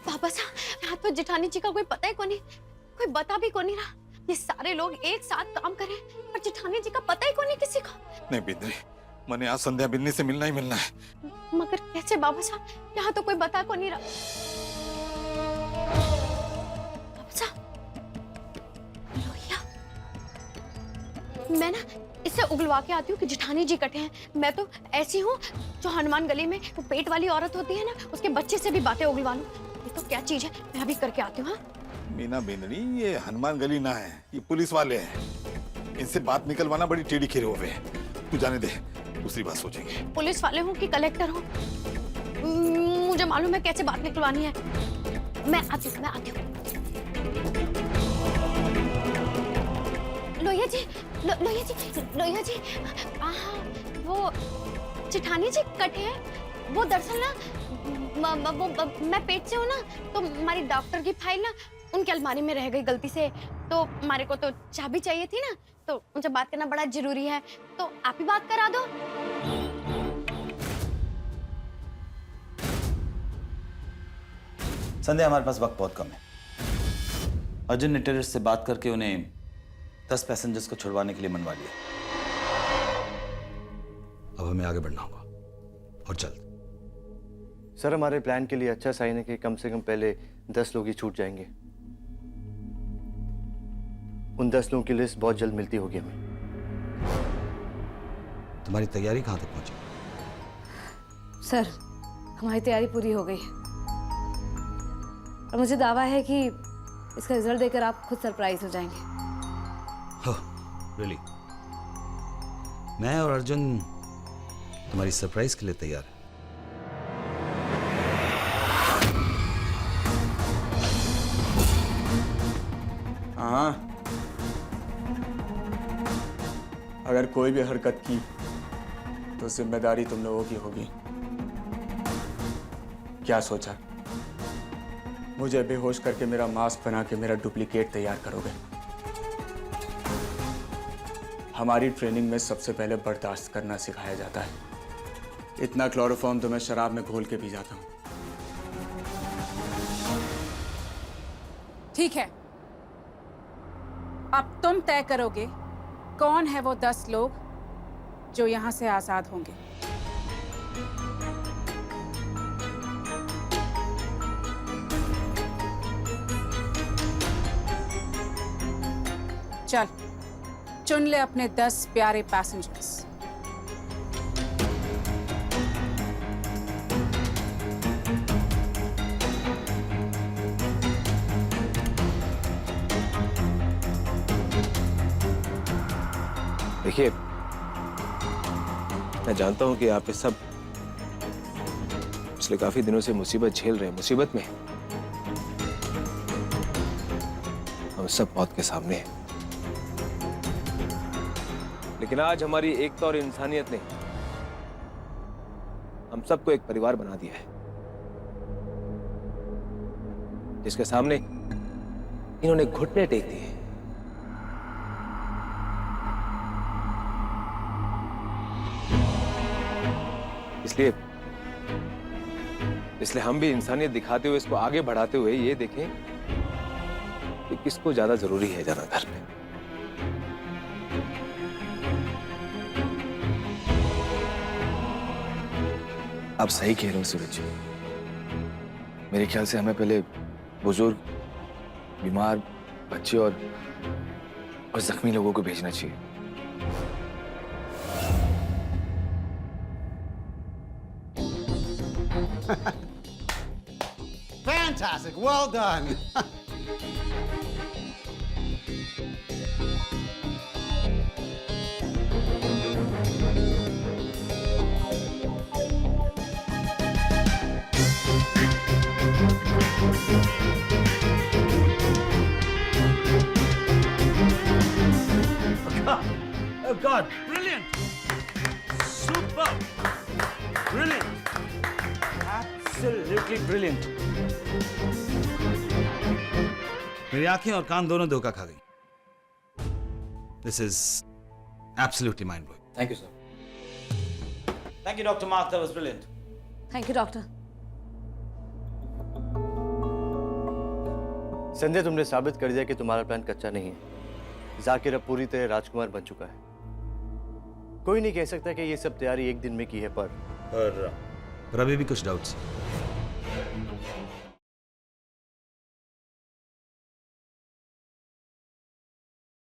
बाबा साहब, यहाँ तो जेठानी जी का कोई पता ही को नहीं, कोई बता भी को नहीं रहा। ये सारे लोग एक साथ काम करें पर जेठानी जी का पता ही को नहीं किसी को। नहीं बिंदरी, मैंने आज संध्या बिन्नी से मिलना ही मिलना है। मगर कैसे बाबा साहब, यहाँ तो कोई बता को नहीं रहा। बाबा साहब, लोहिया, मैं ना इससे उगलवा के आती हूँ कि जेठानी जी कटे हैं। मैं तो ऐसी हूँ जो हनुमान गली में वो पेट वाली औरत होती है ना, उसके बच्चे से भी बातें उगलवा लूं। ये तो क्या चीज है, मैं अभी करके आती हूँ। हाँ मीना बिंदरी, ये हनुमान गली ना है, ये पुलिस वाले हैं। इनसे बात निकलवाना बड़ी टेढ़ी खीर हो गए। तू जाने दे, दूसरी बात सोचेंगे। पुलिस वाले हूँ कि कलेक्टर हूँ, मुझे मालूम है कैसे बात निकलवानी है। मैं आती हूँ, मैं आती हूँ। लोहिया जी, लोहिया जी, लोहिया जी, वो जेठानी जी कटे हैं। वो दरअसल ना मैं पेट से हूँ ना, तो हमारी डॉक्टर की फाइल ना उनकी अलमारी में रह गई गलती से। तो हमारे को तो चाबी चाहिए थी ना, तो उनसे बात करना बड़ा जरूरी है, तो आप ही बात करा दो। संध्या, हमारे पास वक्त बहुत कम है। अर्जुन ने टेररिस्ट से बात करके उन्हें 10 पैसेंजर्स को छुड़वाने के लिए मनवा लिया। अब हमें आगे बढ़ना होगा और जल्द। सर, हमारे प्लान के लिए अच्छा साइन है कि कम से कम पहले 10 लोग ही छूट जाएंगे। उन 10 लोगों की लिस्ट बहुत जल्द मिलती होगी हमें। तुम्हारी तैयारी कहां तक पहुंची? सर, हमारी तैयारी पूरी हो गई और मुझे दावा है कि इसका रिजल्ट देकर आप खुद सरप्राइज हो जाएंगे। रियली? मैं और अर्जुन तुम्हारी सरप्राइज के लिए तैयार है। हाँ, अगर कोई भी हरकत की तो जिम्मेदारी तुम लोगों की होगी। क्या सोचा, मुझे बेहोश करके मेरा मास्क बना के मेरा डुप्लीकेट तैयार करोगे? हमारी ट्रेनिंग में सबसे पहले बर्दाश्त करना सिखाया जाता है। इतना क्लोरोफॉर्म तो मैं शराब में घोल के पी जाता हूं। ठीक है, अब तुम तय करोगे कौन है वो 10 लोग जो यहां से आजाद होंगे। चल, चुन ले अपने 10 प्यारे पैसेंजर्स। देखिए, मैं जानता हूं कि आप ये सब पिछले काफी दिनों से मुसीबत झेल रहे हैं, मुसीबत में हम सब मौत के सामने हैं। लेकिन आज हमारी एकता और इंसानियत ने हम सबको एक परिवार बना दिया है, जिसके सामने इन्होंने घुटने टेक दिए। इसलिए हम भी इंसानियत दिखाते हुए, इसको आगे बढ़ाते हुए ये देखें कि किसको ज्यादा जरूरी है जाना घर में। आप सही कह रहे हो सूरज जी। मेरे ख्याल से हमें पहले बुजुर्ग, बीमार, बच्चे और जख्मी लोगों को भेजना चाहिए। Fantastic, well done. Oh God, brilliant! Super! Brilliant! Absolutely brilliant! मेरी आंखें और कान दोनों धोखा खा गई। This is absolutely mind-blowing. Thank you, sir. Thank you, Dr. Mark. That was brilliant. Thank you doctor. Sanjay, तुमने साबित कर दिया कि तुम्हारा प्लान कच्चा नहीं है। जाकिर अब पूरी तरह राजकुमार बन चुका है। कोई नहीं कह सकता कि ये सब तैयारी 1 दिन में की है, पर अभी भी कुछ डाउट्स।